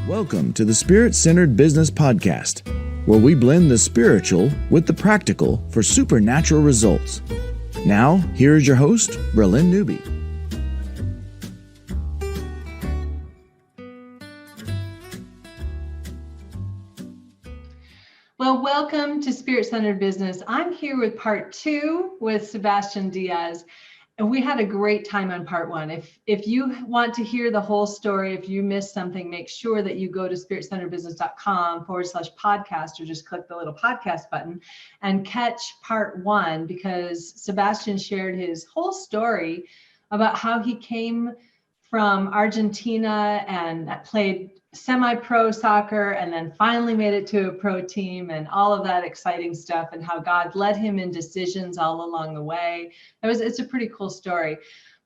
Welcome to the Spirit-Centered Business Podcast, where we blend the spiritual with the practical for supernatural results. Now, here is your host, Bralynn Newby. Well, welcome to Spirit-Centered Business. I'm here with part 2 with Sebastian Diaz. And we had a great time on part 1. If you want to hear the whole story, if you missed something, make sure that you go to spiritcenteredbusiness.com/podcast or just click the little podcast button and catch part 1, because Sebastian shared his whole story about how he came from Argentina and played semi-pro soccer and then finally made it to a pro team and all of that exciting stuff, and how God led him in decisions all along the way. It's a pretty cool story.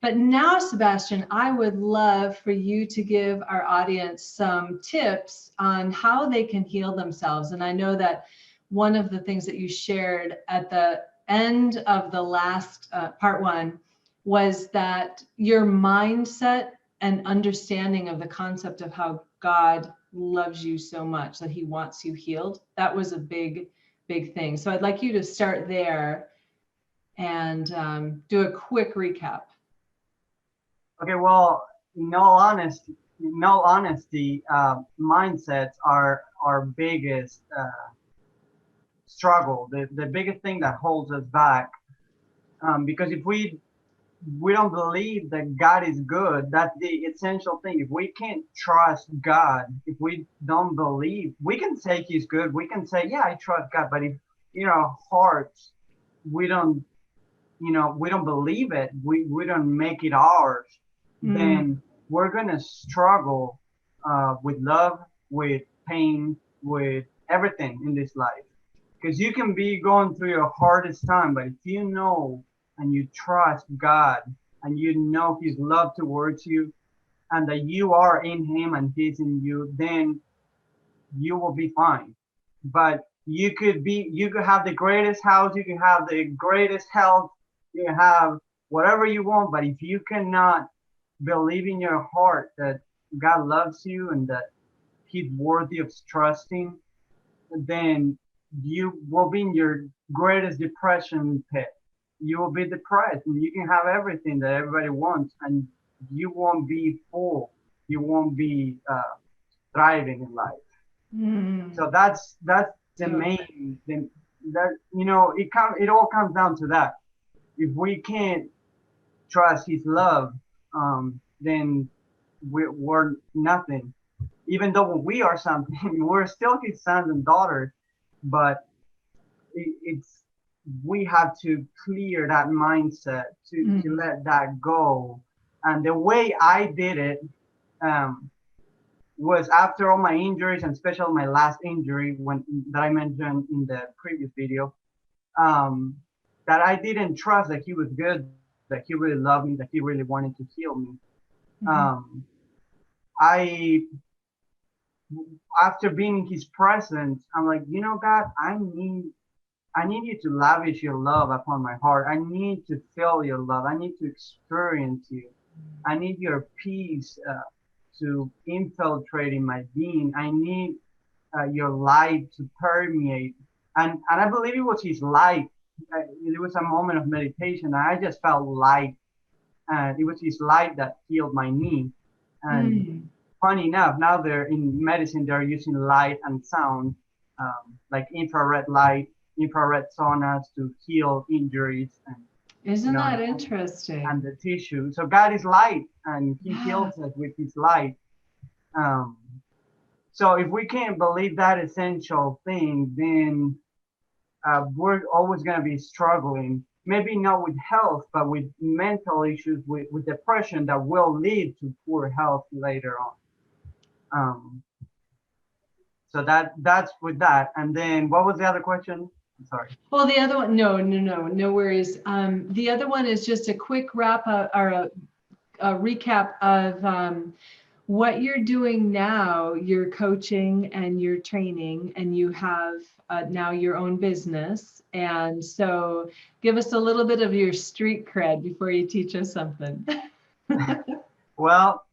But now, Sebastian, I would love for you to give our audience some tips on how they can heal themselves. And I know that one of the things that you shared at the end of the last part 1 was that your mindset and understanding of the concept of how God loves you so much that he wants you healed. That was a big thing. So I'd like you to start there and do a quick recap. Okay, well, in all honesty, mindsets are our biggest struggle, the biggest thing that holds us back. Because if we don't believe that God is good, that's the essential thing. If we can't trust God, if we don't believe, we can say he's good, we can say, yeah, I trust God, but if in our hearts we don't believe it, we don't make it ours, then we're gonna struggle with love, with pain, with everything in this life. Because you can be going through your hardest time, but if you know and you trust God, and you know his love towards you, and that you are in him and he's in you, then you will be fine. But you could have the greatest house, you can have the greatest health, you can have whatever you want, but if you cannot believe in your heart that God loves you and that he's worthy of trusting, then you will be in your greatest depression pit. You will be depressed, and you can have everything that everybody wants, and you won't be full. You won't be thriving in life. So that's the main thing. That it all comes down to that. If we can't trust his love, then we're nothing. Even though we are something, we're still his sons and daughters. But we have to clear that mindset to let that go. And the way I did it was after all my injuries, and especially my last injury that I mentioned in the previous video, that I didn't trust that he was good, that he really loved me, that he really wanted to heal me. After being in his presence, I'm like, God, I need you to lavish your love upon my heart. I need to feel your love. I need to experience you. I need your peace to infiltrate in my being. I need your light to permeate. And I believe it was his light. It was a moment of meditation, and I just felt light. And it was his light that healed my knee. And funny enough, now in medicine, they're using light and sound, like infrared light, infrared saunas to heal injuries. And isn't that interesting? And the tissue. So God is light, and he heals us with his light. So if we can't believe that essential thing, then we're always going to be struggling. Maybe not with health, but with mental issues, with depression that will lead to poor health later on. So that's with that. And then what was the other question? I'm sorry. Well, the other one, no worries. The other one is just a quick wrap up or a recap of what you're doing now. You're coaching and you're training, and you have now your own business. And so give us a little bit of your street cred before you teach us something. Well,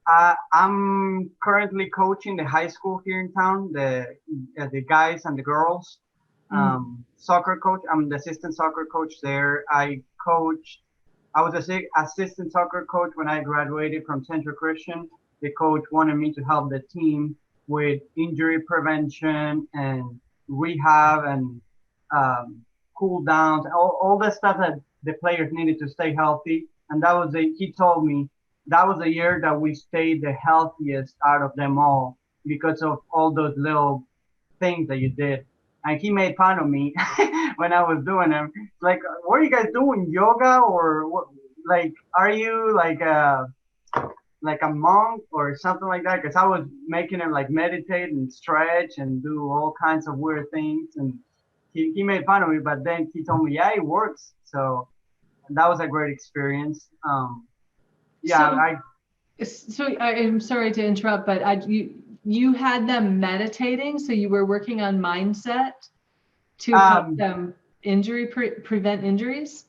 I'm currently coaching the high school here in town, the guys and the girls. Mm. Soccer coach. I'm the assistant soccer coach there. I was assistant soccer coach when I graduated from Central Christian. The coach wanted me to help the team with injury prevention and rehab and um, cool downs, all the stuff that the players needed to stay healthy. And he told me that was the year that we stayed the healthiest out of them all because of all those little things that you did. And he made fun of me when I was doing them. Like, what are you guys doing? Yoga or what? Like, are you like a monk or something like that? Because I was making him like meditate and stretch and do all kinds of weird things. And he made fun of me, but then he told me, yeah, it works. So that was a great experience. Yeah, So, I'm sorry to interrupt, but you had them meditating, so you were working on mindset to help um, them prevent injuries?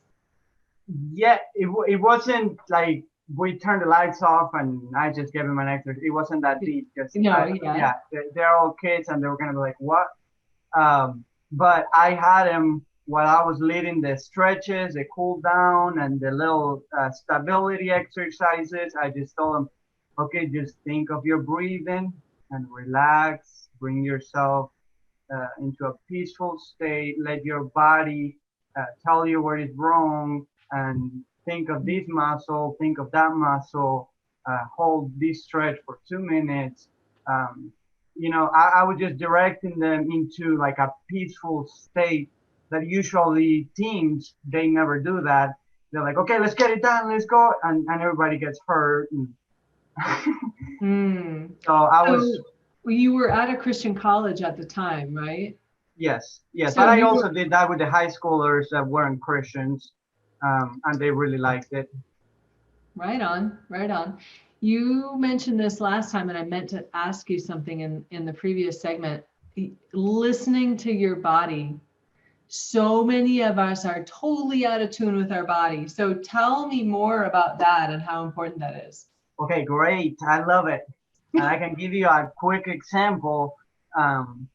yeah, it wasn't like we turned the lights off and I just gave him an exercise. It wasn't that deep because No, yeah. yeah, they're all kids and they were gonna be like, what? But I had him while I was leading the stretches, the cool down, and the little stability exercises. I just told him, okay, just think of your breathing and relax. Bring yourself into a peaceful state. Let your body tell you what is wrong, and think of this muscle, think of that muscle. Hold this stretch for 2 minutes. Um, I was just directing them into like a peaceful state that usually teams, they never do that. They're like, okay, let's get it done, let's go, and everybody gets hurt. And Mm. so I was, So you were at a Christian college at the time, right? yes, So but I you also were did that with the high schoolers that weren't Christians, and they really liked it. right on, right on. You mentioned this last time, and I meant to ask you something in the previous segment. Listening to your body. So many of us are totally out of tune with our body. So tell me more about that and how important that is. Okay, great, I love it. And I can give you a quick example um,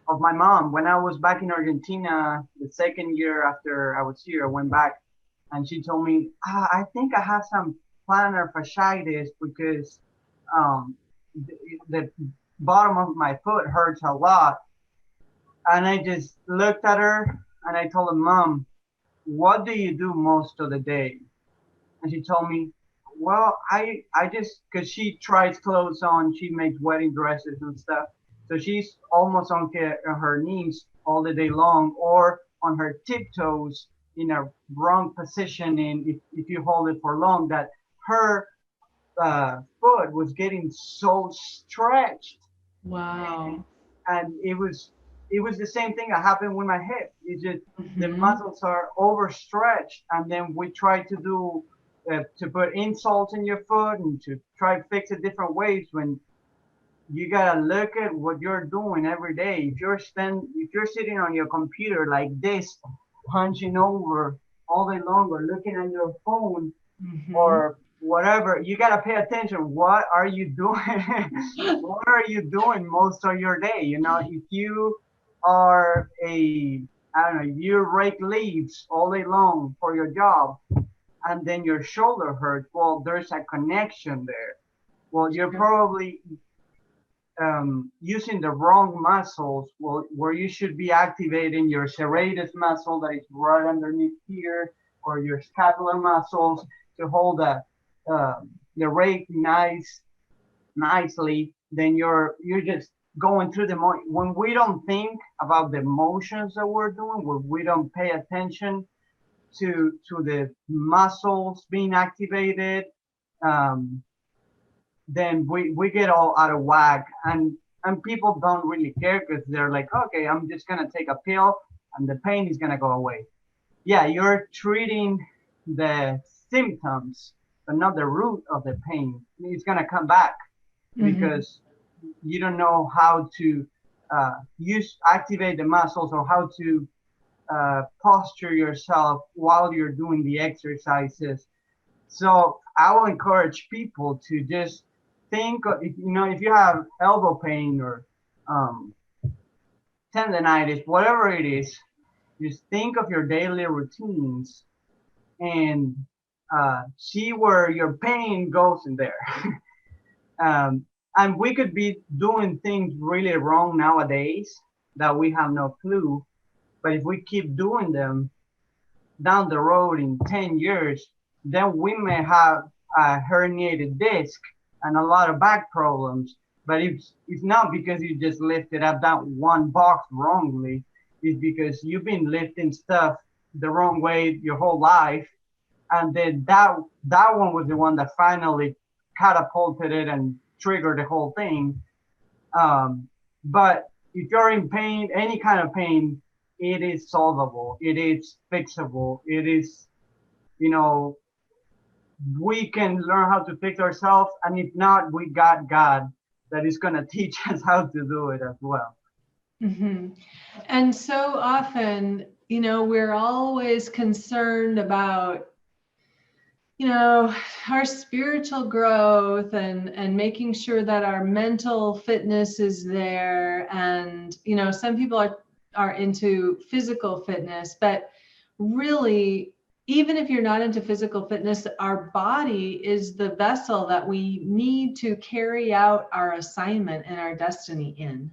of my mom. When I was back in Argentina, the second year after I was here, I went back and she told me, I think I have some plantar fasciitis because um, the, the bottom of my foot hurts a lot. And I just looked at her and I told her, Mom, what do you do most of the day? And she told me, well, I just, because she tries clothes on, she makes wedding dresses and stuff. So she's almost on her knees all the day long or on her tiptoes in a wrong position. And if you hold it for long, that her foot was getting so stretched. Wow. And it was the same thing that happened with my hip. It's just the Mm-hmm. muscles are overstretched, and then we try to do to put insoles in your foot and to try to fix it different ways when you gotta look at what you're doing every day. If you're sitting on your computer like this, punching over all day long or looking at your phone Mm-hmm. or whatever, you gotta pay attention. What are you doing? What are you doing most of your day? If you are I don't know, you rake leaves all day long for your job, and then your shoulder hurts. Well, there's a connection there. Well, you're Sure. probably using the wrong muscles. Well, where you should be activating your serratus muscle that is right underneath here, or your scapular muscles to hold uh, the rake nicely. Then you're just going through when we don't think about the motions that we're doing, when we don't pay attention to the muscles being activated, um, then we get all out of whack, and people don't really care because they're like, okay, I'm just gonna take a pill and the pain is gonna go away. Yeah, you're treating the symptoms but not the root of the pain. It's gonna come back Mm-hmm. because you don't know how to activate the muscles or how to posture yourself while you're doing the exercises. So I will encourage people to just think, if you have elbow pain or tendonitis, whatever it is, just think of your daily routines and see where your pain goes in there. And we could be doing things really wrong nowadays that we have no clue. But if we keep doing them down the road in 10 years, then we may have a herniated disc and a lot of back problems. But it's not because you just lifted up that one box wrongly. It's because you've been lifting stuff the wrong way your whole life. And then that one was the one that finally catapulted it and triggered the whole thing. But if you're in pain, any kind of pain, it is solvable. It is fixable. It is, we can learn how to fix ourselves. And if not, we got God that is going to teach us how to do it as well. Mm-hmm. And so often, we're always concerned about, our spiritual growth and making sure that our mental fitness is there. And, some people are into physical fitness, but really, even if you're not into physical fitness, our body is the vessel that we need to carry out our assignment and our destiny in.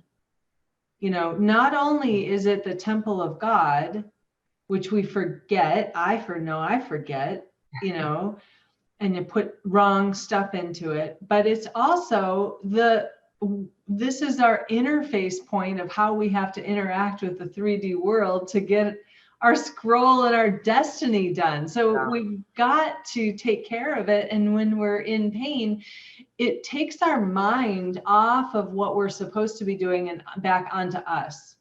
Not only is it the temple of God, which we forget, I forget, and you put wrong stuff into it, but it's also this is our interface point of how we have to interact with the 3D world to get our scroll and our destiny done. So we've got to take care of it. And when we're in pain, it takes our mind off of what we're supposed to be doing and back onto us.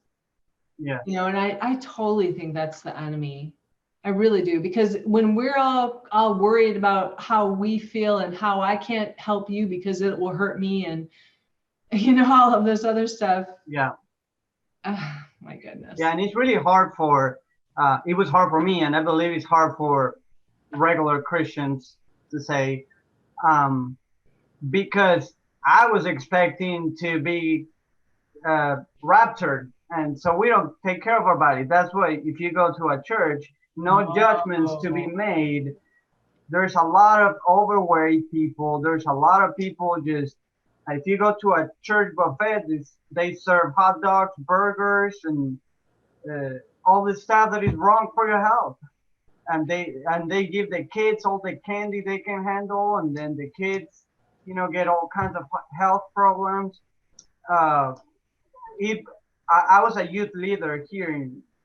Yeah. And I totally think that's the enemy. I really do, because when we're all worried about how we feel and how I can't help you because it will hurt me and all of this other stuff. Yeah. My goodness. Yeah, and it's really hard it was hard for me, and I believe it's hard for regular Christians to say, because I was expecting to be raptured, and so we don't take care of our body. That's why if you go to a church, no judgments to be made. There's a lot of overweight people. There's a lot of people just, if you go to a church buffet, they serve hot dogs, burgers, and all this stuff that is wrong for your health. And they give the kids all the candy they can handle, and then the kids, get all kinds of health problems. I was a youth leader here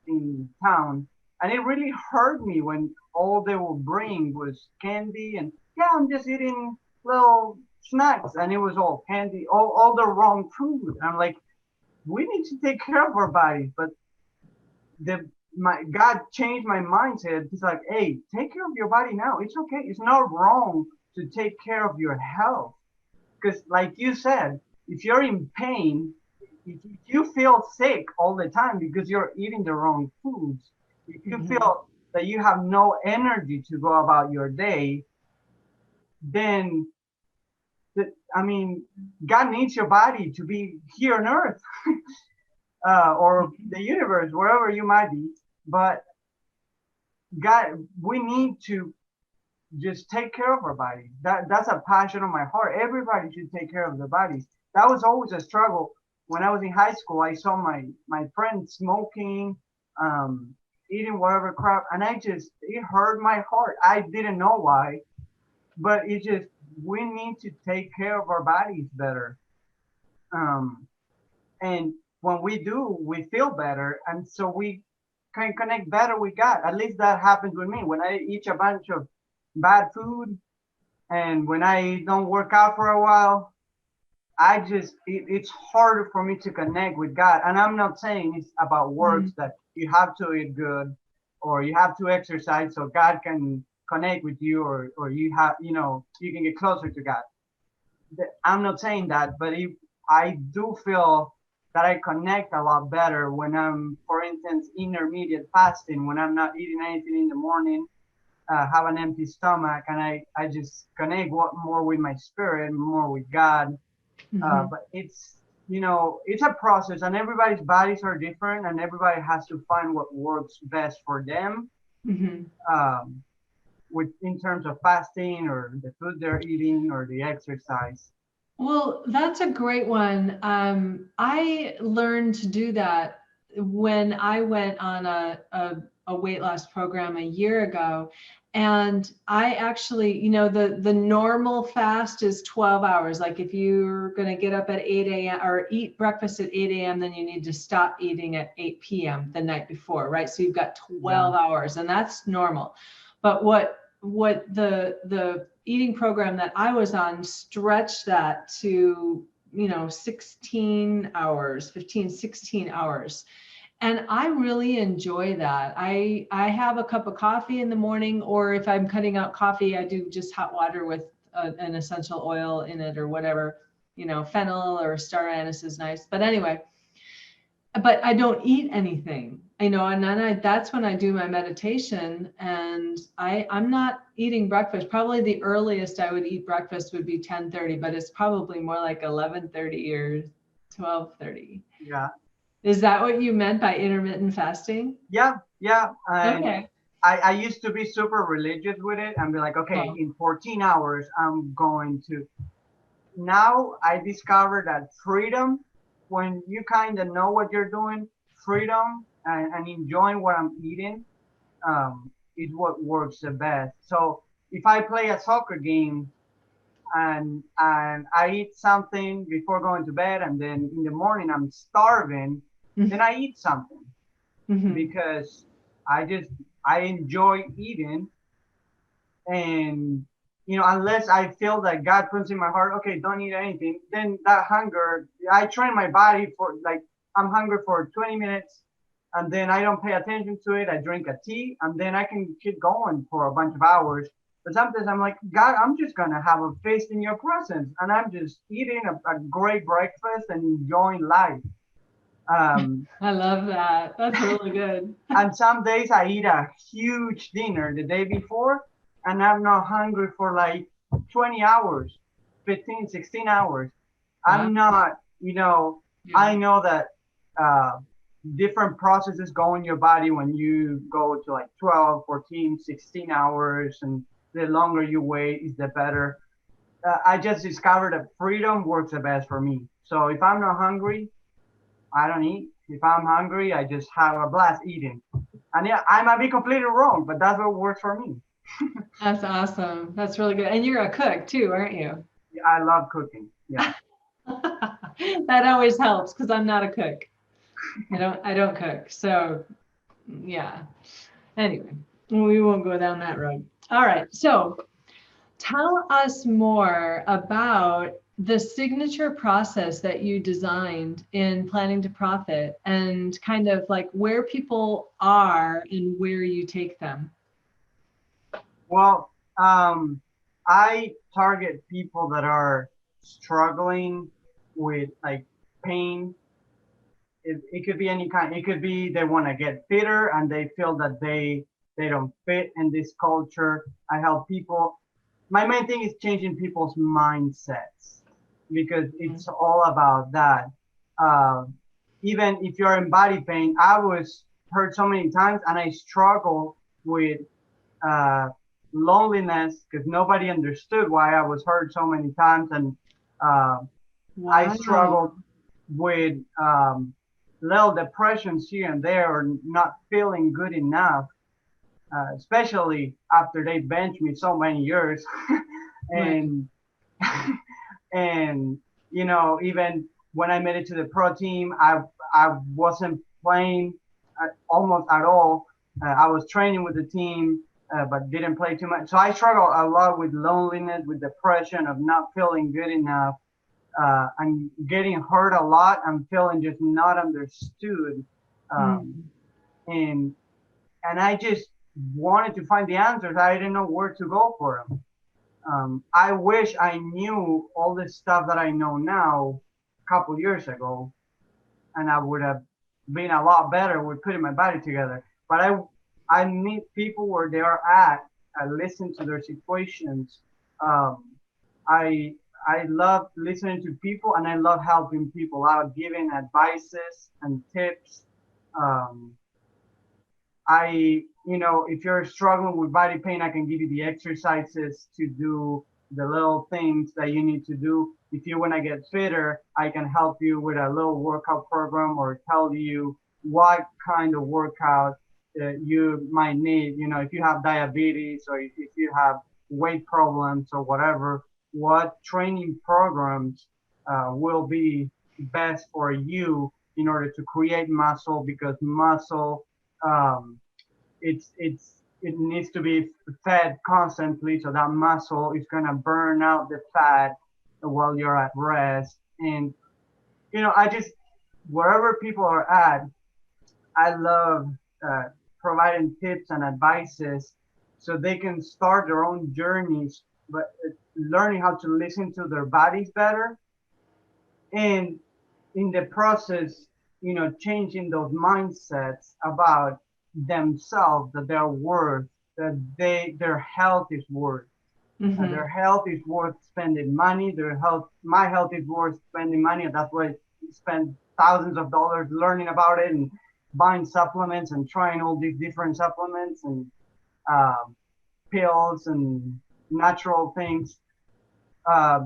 in town, and it really hurt me when all they would bring was candy, and I'm just eating little snacks, and it was all candy, all the wrong food. I'm like, we need to take care of our bodies, but God changed my mindset. He's like, hey, take care of your body now. It's okay. It's not wrong to take care of your health. Because like you said, if you're in pain, if you feel sick all the time because you're eating the wrong foods, if you feel that you have no energy to go about your day, then, God needs your body to be here on earth or the universe, wherever you might be. But God, we need to just take care of our bodies. That's a passion of my heart. Everybody should take care of their bodies. That was always a struggle. When I was in high school, I saw my friends smoking, eating whatever crap, and it hurt my heart. I didn't know why, but we need to take care of our bodies better. And when we do, we feel better, and so we can connect better with God. At least that happens with me. When I eat a bunch of bad food, and when I don't work out for a while, it's harder for me to connect with God. And I'm not saying it's about works that you have to eat good or you have to exercise so God can connect with you, or you have, you can get closer to God. I'm not saying that, but I do feel that I connect a lot better when I'm, for instance, intermittent fasting, when I'm not eating anything in the morning, have an empty stomach, and I just connect more with my spirit, more with God. Mm-hmm. But it's a process, and everybody's bodies are different, and everybody has to find what works best for them. Mm-hmm. Um, with in terms of fasting or the food they're eating or the exercise. Well, that's a great one. I learned to do that when I went on a weight loss program a year ago. And I actually, the normal fast is 12 hours. Like if you're going to get up at 8 a.m. or eat breakfast at 8 a.m., then you need to stop eating at 8 p.m. the night before, right? So you've got 12 hours, and that's normal. But what the eating program that I was on stretched that to 16 hours, 15, 16 hours. And I really enjoy that. I have a cup of coffee in the morning, or if I'm cutting out coffee, I do just hot water with an essential oil in it or whatever, fennel or star anise is nice. But anyway, but I don't eat anything, and then that's when I do my meditation, and I'm not eating breakfast. Probably the earliest I would eat breakfast would be 10:30, but it's probably more like 11:30 or 12:30. Yeah. Is that what you meant by intermittent fasting? Yeah. Okay. I used to be super religious with it and be like, okay, Oh. in 14 hours, I'm going to. Now I discovered that freedom, when you kind of know what you're doing, freedom and enjoying what I'm eating, is what works the best. So if I play a soccer game and I eat something before going to bed, and then in the morning I'm starving, then I eat something Mm-hmm. because I enjoy eating. And unless I feel that God puts in my heart, okay, don't eat anything, then that hunger, I train my body for, like, I'm hungry for 20 minutes, and then I don't pay attention to it. I drink a tea, and then I can keep going for a bunch of hours. But sometimes I'm like, God, I'm just gonna have a feast in your presence, and I'm just eating a great breakfast and enjoying life. I love that. That's really good. And some days I eat a huge dinner the day before, and I'm not hungry for like 20 hours, 15, 16 hours. Wow. I'm not, I know that different processes go in your body when you go to like 12, 14, 16 hours, and the longer you wait is the better. I just discovered that freedom works the best for me. So if I'm not hungry, I don't eat. If I'm hungry, I just have a blast eating. And yeah, I might be completely wrong, but that's what works for me. That's awesome. That's really good. And you're a cook too, aren't you? Yeah, I love cooking. Yeah. That always helps because I'm not a cook. I don't cook. So yeah. Anyway, we won't go down that road. All right. So tell us more about the signature process that you designed in Planning to Profit, and kind of like where people are and where you take them. Well, I target people that are struggling with like pain. It could be any kind. It could be they want to get fitter and they feel that they don't fit in this culture. I help people. My main thing is changing people's mindsets, because it's all about that. Uh, Even if you're in body pain, I was hurt so many times, and I struggle with uh, loneliness because nobody understood why I was hurt so many times, and uh, I struggled with little depressions here and there, or not feeling good enough, especially after they benched me so many years. And and even when I made it to the pro team, I wasn't playing almost at all. I was training with the team, but didn't play too much. So I struggle a lot with loneliness, with depression, of not feeling good enough, and getting hurt a lot and feeling just not understood. And I just wanted to find the answers. I didn't know where to go for them. I wish I knew all this stuff that I know now a couple years ago, and I would have been a lot better with putting my body together. But I meet people where they are at, I listen to their situations. Um, I love listening to people, and I love helping people out, giving advices and tips. Um, if you're struggling with body pain, I can give you the exercises to do, the little things that you need to do. If you want to get fitter, I can help you with a little workout program or tell you what kind of workout you might need. If you have diabetes or if you have weight problems or whatever, what training programs will be best for you in order to create muscle, because muscle, um, it needs to be fed constantly, so that muscle is going to burn out the fat while you're at rest. And I just, wherever people are at, I love uh, providing tips and advices so they can start their own journeys, but learning how to listen to their bodies better, and in the process, changing those mindsets about themselves, that they're worth, that their health is worth. Their health is worth spending money. My health is worth spending money, and that's why I spend thousands of dollars learning about it and buying supplements and trying all these different supplements and pills and natural things.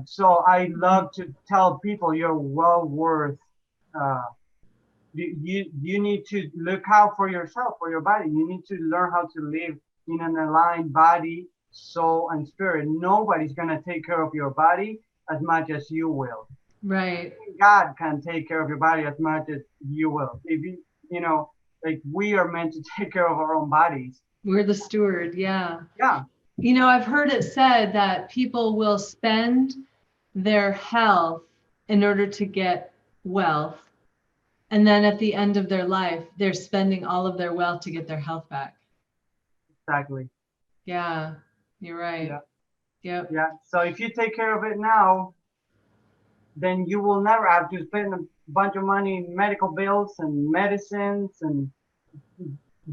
So I love to tell people you're well worth. Uh, you need to look out for yourself, for your body. You need to learn how to live in an aligned body, soul, and spirit. Nobody's going to take care of your body as much as you will. Right. God can take care of your body as much as you will. If like we are meant to take care of our own bodies. We're the steward. Yeah. Yeah. I've heard it said that people will spend their health in order to get wealth. And then at the end of their life, they're spending all of their wealth to get their health back. Exactly. Yeah, you're right. Yeah. Yep. Yeah. So if you take care of it now, then you will never have to spend a bunch of money in medical bills and medicines and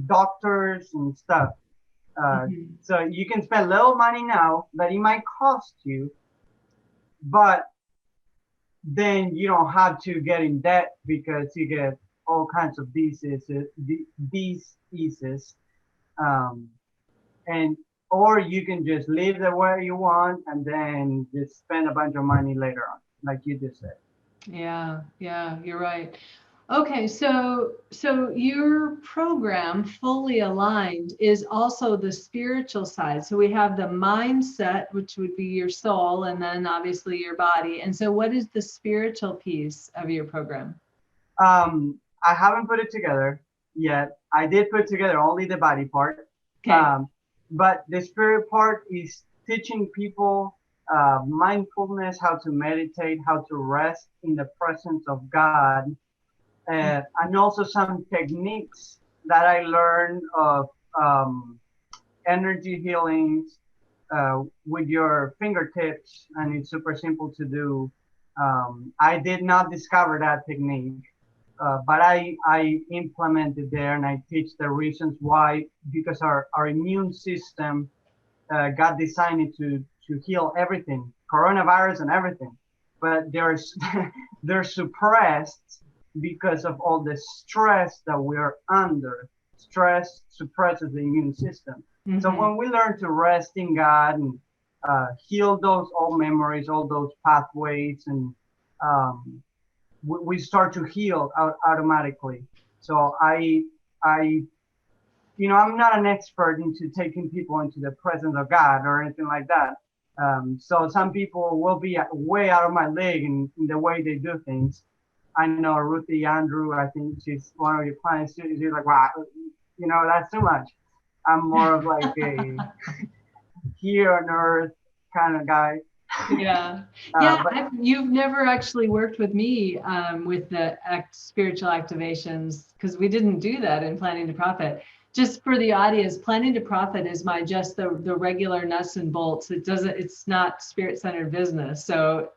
doctors and stuff. So you can spend little money now that it might cost you, but then you don't have to get in debt because you get all kinds of diseases, and or you can just live the way you want and then just spend a bunch of money later on, like you just said. Yeah, you're right. Okay, so your program, Fully Aligned, is also the spiritual side. So we have the mindset, which would be your soul, and then obviously your body. And so what is the spiritual piece of your program? I haven't put it together yet. I did put together only the body part. Okay. But the spirit part is teaching people mindfulness, how to meditate, how to rest in the presence of God. And also some techniques that I learned of energy healings with your fingertips, and it's super simple to do. I did not discover that technique, but I implemented there, and I teach the reasons why, because our immune system got designed to heal everything, coronavirus and everything, but they're suppressed because of all the stress that we're under. Stress suppresses the immune system. So when we learn to rest in God and heal those old memories, all those pathways, and we start to heal automatically. So I'm not an expert into taking people into the presence of God or anything like that. So some people will be way out of my league in the way they do things. I know Ruthie Andrew, I think she's one of your clients. She's like, wow, that's too much. I'm more of like a here on earth kind of guy. Yeah. You've never actually worked with me with the spiritual activations, because we didn't do that in Planning to Profit. Just for the audience, Planning to Profit is just the regular nuts and bolts. It's not spirit-centered business. So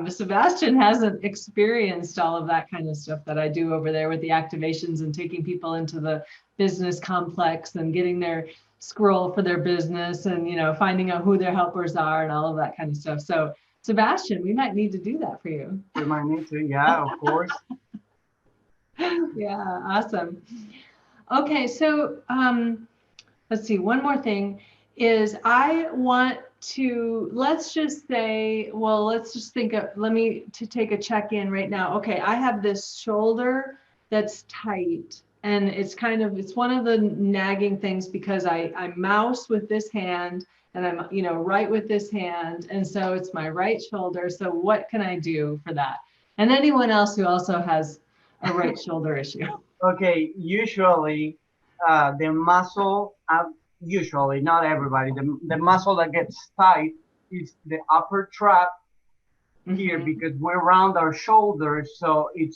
Sebastian hasn't experienced all of that kind of stuff that I do over there with the activations and taking people into the business complex and getting their scroll for their business and, finding out who their helpers are and all of that kind of stuff. So Sebastian, we might need to do that for you. We might need to, yeah, of course. Yeah, awesome. Okay, so let's see, one more thing is I want to, let's just think of, to take a check-in right now. Okay, I have this shoulder that's tight, and it's one of the nagging things because I mouse with this hand and I'm, right with this hand. And so it's my right shoulder. So what can I do for that? And anyone else who also has a right shoulder issue. Okay, usually the muscle, usually not everybody, the muscle that gets tight is the upper trap here because we're around our shoulders, so it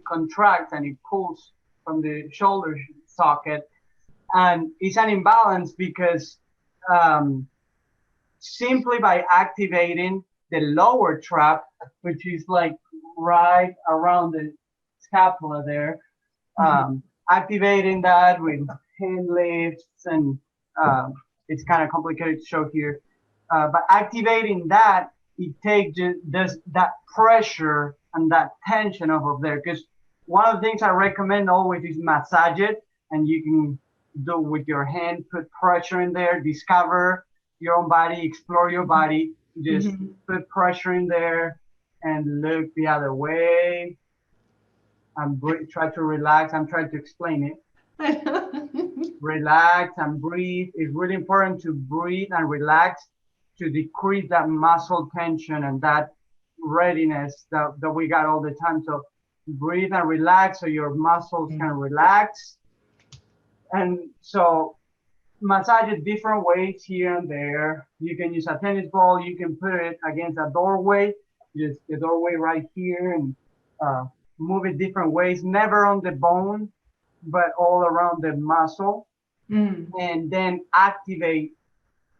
contracts and it pulls from the shoulder socket, and it's an imbalance because simply by activating the lower trap, which is like right around the scapula there, activating that with hand lifts, and it's kind of complicated to show here, but activating that, it takes that pressure and that tension off of there. Because one of the things I recommend always is massage it, and you can do with your hand, put pressure in there, discover your own body, explore your body, just put pressure in there and look the other way and try to relax. I'm trying to explain it. Relax and breathe. It's really important to breathe and relax to decrease that muscle tension and that readiness that we got all the time. So breathe and relax so your muscles can relax. And so massage it different ways here and there. You can use a tennis ball. You can put it against a doorway, just the doorway right here, and move it different ways, never on the bone, but all around the muscle. And then activate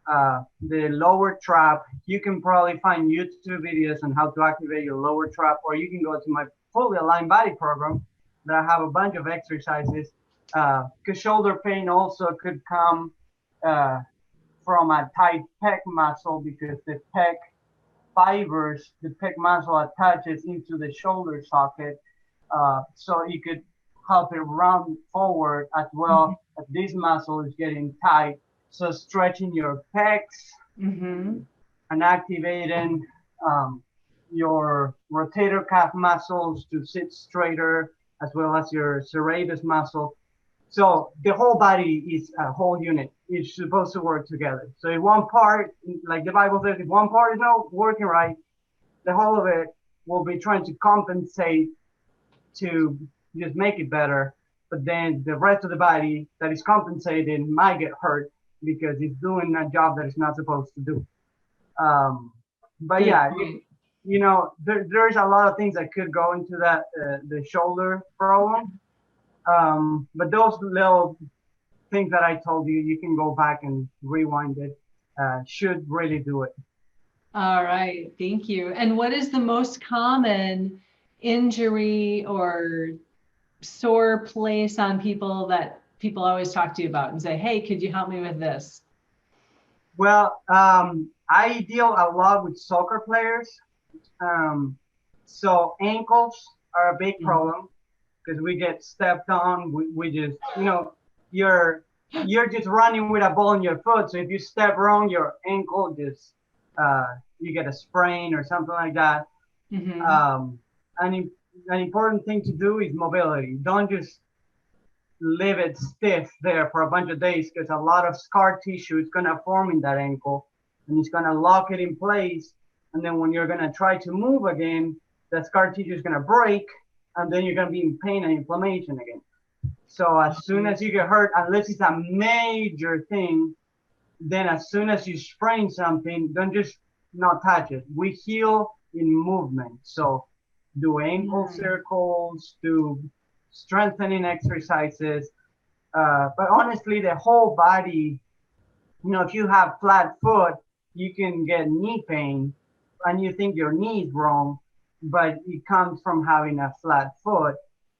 the lower trap. You can probably find YouTube videos on how to activate your lower trap, or you can go to my fully aligned body program that I have a bunch of exercises. Because shoulder pain also could come from a tight pec muscle, because the pec fibers, the pec muscle attaches into the shoulder socket. So it could help it round forward as well as this muscle is getting tight. So stretching your pecs and activating your rotator cuff muscles to sit straighter, as well as your serratus muscle. So the whole body is a whole unit. It's supposed to work together. So if one part, like the Bible says, if one part is not working right, the whole of it will be trying to compensate to just make it better. But then the rest of the body that is compensating might get hurt because it's doing a job that it's not supposed to do. But yeah, there's a lot of things that could go into that, the shoulder problem. But those little things that I told you, you can go back and rewind it, should really do it. All right, thank you. And what is the most common injury or sore place on people that people always talk to you about and say, hey, could you help me with this? Well, I deal a lot with soccer players. So ankles are a big problem because we get stepped on. We just, you're just running with a ball in your foot. So if you step wrong, your ankle just, you get a sprain or something like that. An important thing to do is mobility. Don't just leave it stiff there for a bunch of days, because a lot of scar tissue is going to form in that ankle and it's going to lock it in place. And then when you're going to try to move again, that scar tissue is going to break, and then you're going to be in pain and inflammation again. So as soon as you get hurt, unless it's a major thing, then as soon as you sprain something, don't just not touch it. We heal in movement. So do ankle circles, do strengthening exercises. But honestly, the whole body, if you have flat foot, you can get knee pain and you think your knee is wrong, but it comes from having a flat foot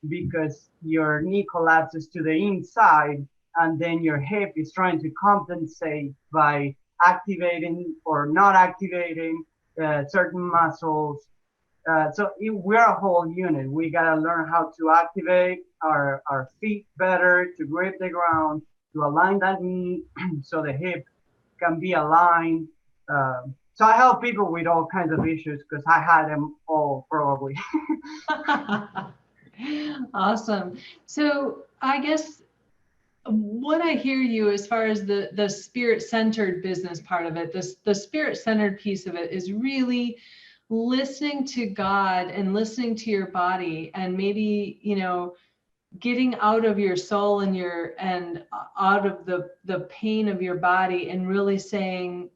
because your knee collapses to the inside and then your hip is trying to compensate by activating or not activating certain muscles. We're a whole unit. We gotta learn how to activate our feet better, to grip the ground, to align that knee so the hip can be aligned. So I help people with all kinds of issues because I had them all probably. Awesome. So I guess what I hear you as far as the spirit-centered business part of it, the spirit-centered piece of it is really listening to God and listening to your body, and maybe, getting out of your soul and out of the pain of your body, and really saying,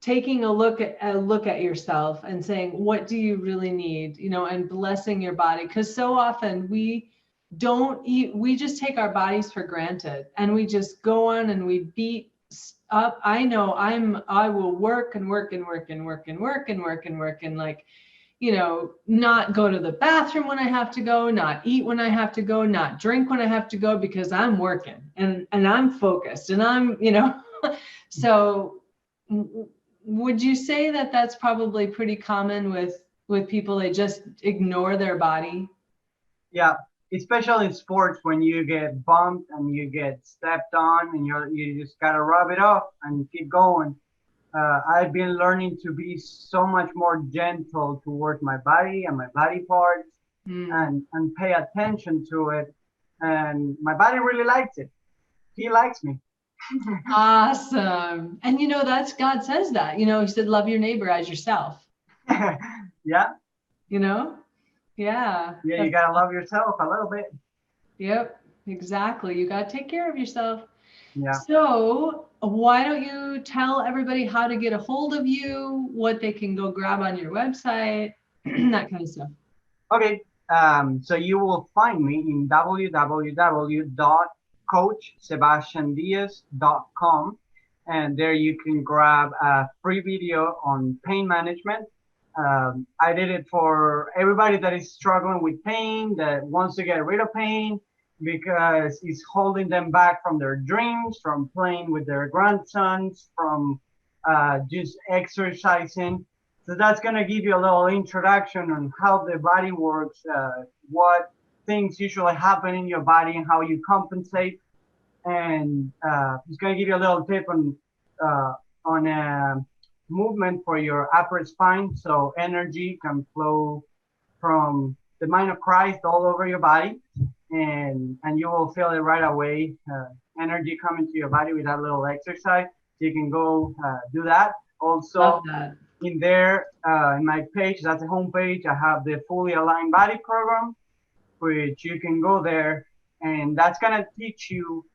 taking a look at yourself and saying, what do you really need, and blessing your body. Because so often we just take our bodies for granted, and we just go on and we beat up. I will work and work and work and work and work and work and work and not go to the bathroom when I have to go, not eat when I have to go, not drink when I have to go, because I'm working and I'm focused and I'm, so would you say that that's probably pretty common with people? They just ignore their body? Yeah, especially in sports, when you get bumped and you get stepped on and you just gotta rub it off and keep going. I've been learning to be so much more gentle towards my body and my body parts, and pay attention to it. And my body really likes it. He likes me. Awesome. And that's, God says that, he said, love your neighbor as yourself. Yeah. Yeah. Yeah, you gotta love yourself a little bit. Yep, exactly. You gotta take care of yourself. Yeah. So why don't you tell everybody how to get a hold of you, what they can go grab on your website, that kind of stuff. Okay. So you will find me in www.coachsebastiandiaz.com, and there you can grab a free video on pain management. I did it for everybody that is struggling with pain, that wants to get rid of pain because it's holding them back from their dreams, from playing with their grandsons, from just exercising. So that's going to give you a little introduction on how the body works, what things usually happen in your body and how you compensate. And it's going to give you a little tip on movement for your upper spine, so energy can flow from the mind of Christ all over your body, and you will feel it right away. Energy coming to your body with that little exercise. So you can go do that. Also, in there, in my page, that's the home page, I have the Fully Aligned Body program, which you can go there, and that's gonna teach you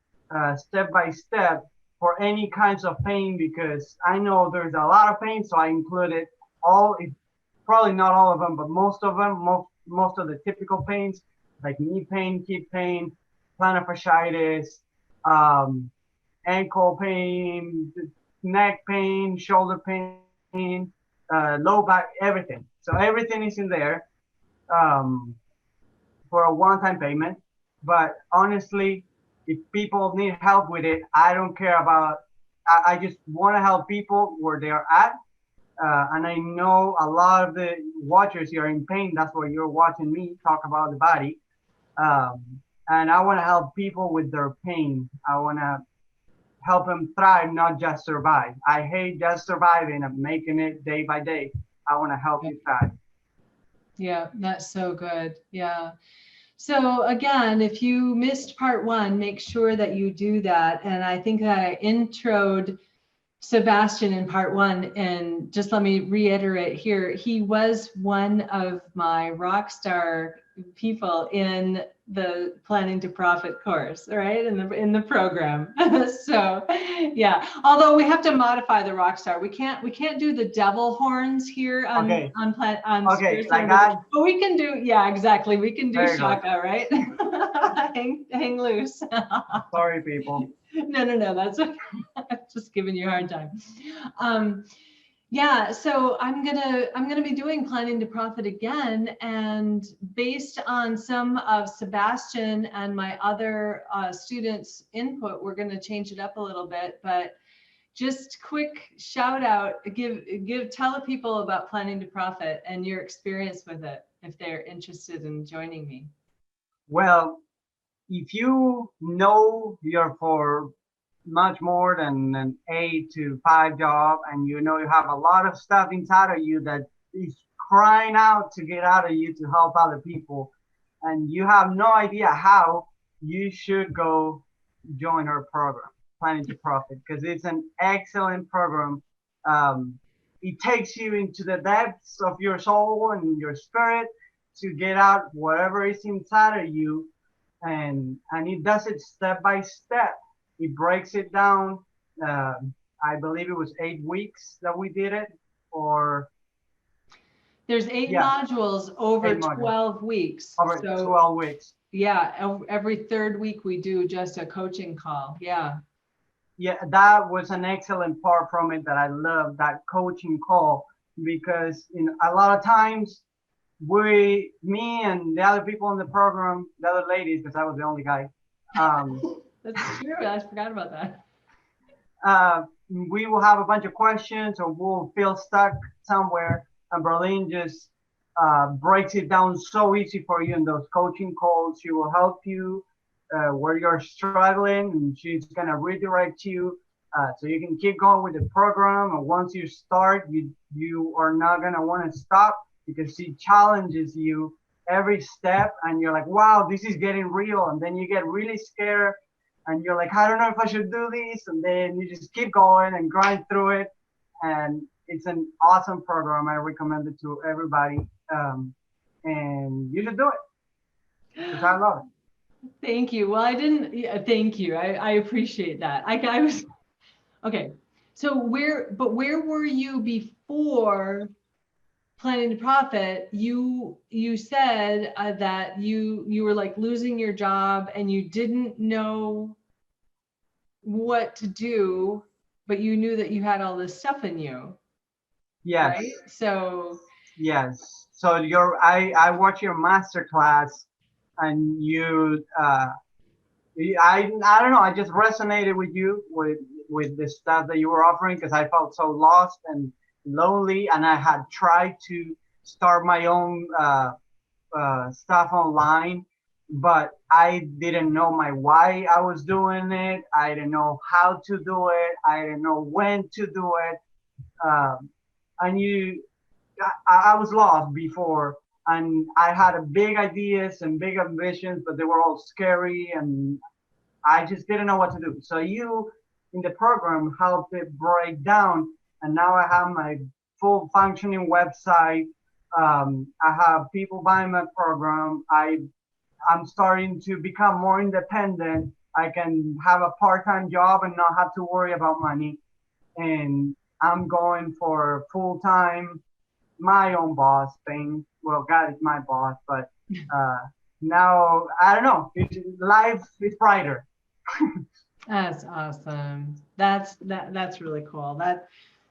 step by step for any kinds of pain, because I know there's a lot of pain, so I included probably not all of them, but most of them, most of the typical pains, like knee pain, hip pain, plantar fasciitis, ankle pain, neck pain, shoulder pain, low back, everything. So everything is in there for a one-time payment. But honestly, if people need help with it, I don't care about, I just want to help people where they are at. And I know a lot of the watchers here are in pain. That's why you're watching me talk about the body. And I want to help people with their pain. I want to help them thrive, not just survive. I hate just surviving and making it day by day. I want to help you thrive. Yeah, that's so good. Yeah. So again, if you missed part one, make sure that you do that. And I think that I introed Sebastian in part one, and just let me reiterate here, he was one of my rock star people in the Planning to Profit course, right? In the program. So yeah, although we have to modify the rock star. We can't do the devil horns here on okay, like that. But we can do, yeah, exactly. We can do shaka, right? hang loose. Sorry, people. No, that's okay. I'm just giving you a hard time. Yeah, so I'm gonna be doing Planning to Profit again, and based on some of Sebastian and my other students' input, we're gonna change it up a little bit. But just quick shout out, tell the people about Planning to Profit and your experience with it if they're interested in joining me. Well, if you know you're for much more than an 8 to 5 job, and you know you have a lot of stuff inside of you that is crying out to get out of you to help other people, and you have no idea how, you should go join our program, Planning to Profit, because it's an excellent program. It takes you into the depths of your soul and your spirit to get out whatever is inside of you, and it does it step by step. It breaks it down. Uh, I believe it was 8 weeks that we did it, or there's 8 yeah, modules over 8 modules. 12 weeks. Over so 12 weeks. Yeah, every third week we do just a coaching call. Yeah. Yeah, that was an excellent part from it that I love, that coaching call, because in a lot of times me and the other people in the program, the other ladies, because I was the only guy. That's true. I forgot about that. We will have a bunch of questions, or we'll feel stuck somewhere, and Bralynn just breaks it down so easy for you in those coaching calls. She will help you where you're struggling, and she's gonna redirect you so you can keep going with the program. And once you start, you are not gonna want to stop, because she challenges you every step, and you're like, wow, this is getting real. And then you get really scared, and you're like, I don't know if I should do this. And then you just keep going and grind through it. And it's an awesome program. I recommend it to everybody. And you should do it, because I love it. Thank you. Well, thank you. I appreciate that. I was, okay. So where were you before Planning to Profit? You said that you were like losing your job and you didn't know what to do, but you knew that you had all this stuff in you. Yes. Right? So. Yes. So I watched your master class, and you I don't know, I just resonated with you with the stuff that you were offering, because I felt so lost and lonely, and I had tried to start my own stuff online, but I didn't know my why I was doing it. I didn't know how to do it. I didn't know when to do it. And I was lost before, and I had big ideas and big ambitions, but they were all scary, and I just didn't know what to do. So you in the program helped it break down, and now I have my full functioning website. I have people buying my program. I'm starting to become more independent. I can have a part-time job and not have to worry about money. And I'm going for full-time, my own boss thing. Well, God is my boss, but now I don't know. Life is brighter. That's awesome. That's really cool.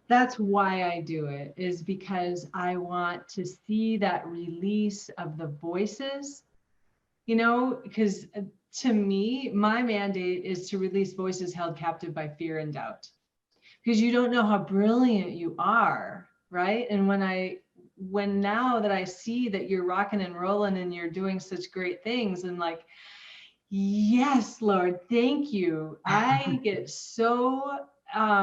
That's why I do it, is because I want to see that release of the voices, because to me, my mandate is to release voices held captive by fear and doubt, because you don't know how brilliant you are, right? And when now that I see that you're rocking and rolling and you're doing such great things, and like, yes, Lord, thank you. I get so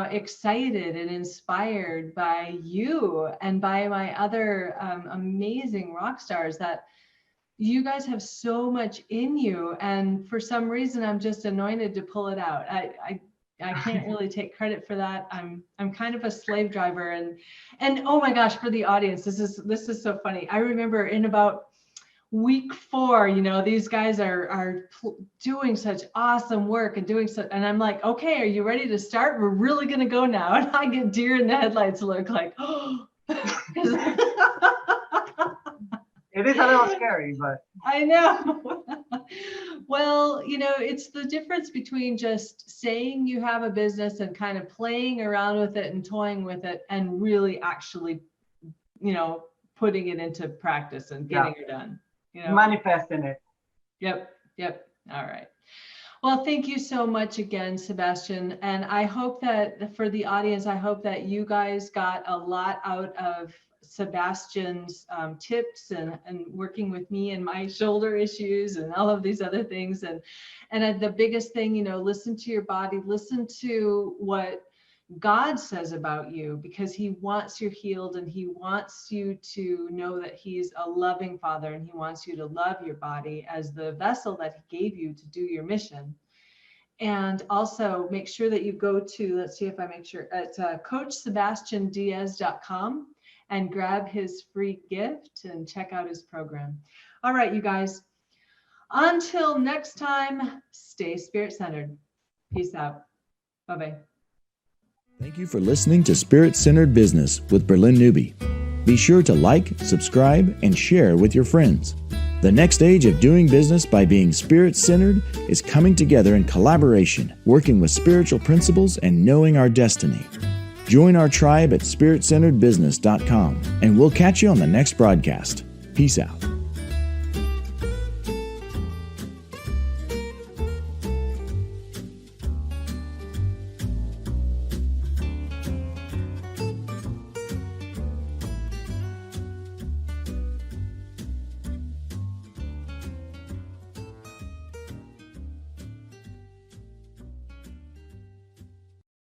excited and inspired by you and by my other amazing rock stars, that you guys have so much in you. And for some reason, I'm just anointed to pull it out. I can't really take credit for that. I'm kind of a slave driver, and oh my gosh, for the audience, this is so funny. I remember in about week 4, these guys are doing such awesome work and and I'm like, okay, are you ready to start? We're really gonna go now. And I get deer in the headlights look, like, oh. It is a little scary, but I know. Well, it's the difference between just saying you have a business and kind of playing around with it and toying with it and really actually, putting it into practice and getting it done. Manifesting it. Yep. All right. Well, thank you so much again, Sebastian. And I hope that for the audience, I hope that you guys got a lot out of Sebastian's tips and working with me and my shoulder issues and all of these other things. And the biggest thing, listen to your body, listen to what God says about you, because he wants you healed and he wants you to know that he's a loving father and he wants you to love your body as the vessel that he gave you to do your mission. And also make sure that you go to, let's see if I make sure, it's CoachSebastianDiaz.com and grab his free gift and check out his program. All right, you guys, until next time, stay spirit-centered. Peace out. Bye-bye. Thank you for listening to Spirit-Centered Business with Bralynn Newby. Be sure to like, subscribe, and share with your friends. The next stage of doing business by being spirit-centered is coming together in collaboration, working with spiritual principles and knowing our destiny. Join our tribe at spiritcenteredbusiness.com, and we'll catch you on the next broadcast. Peace out.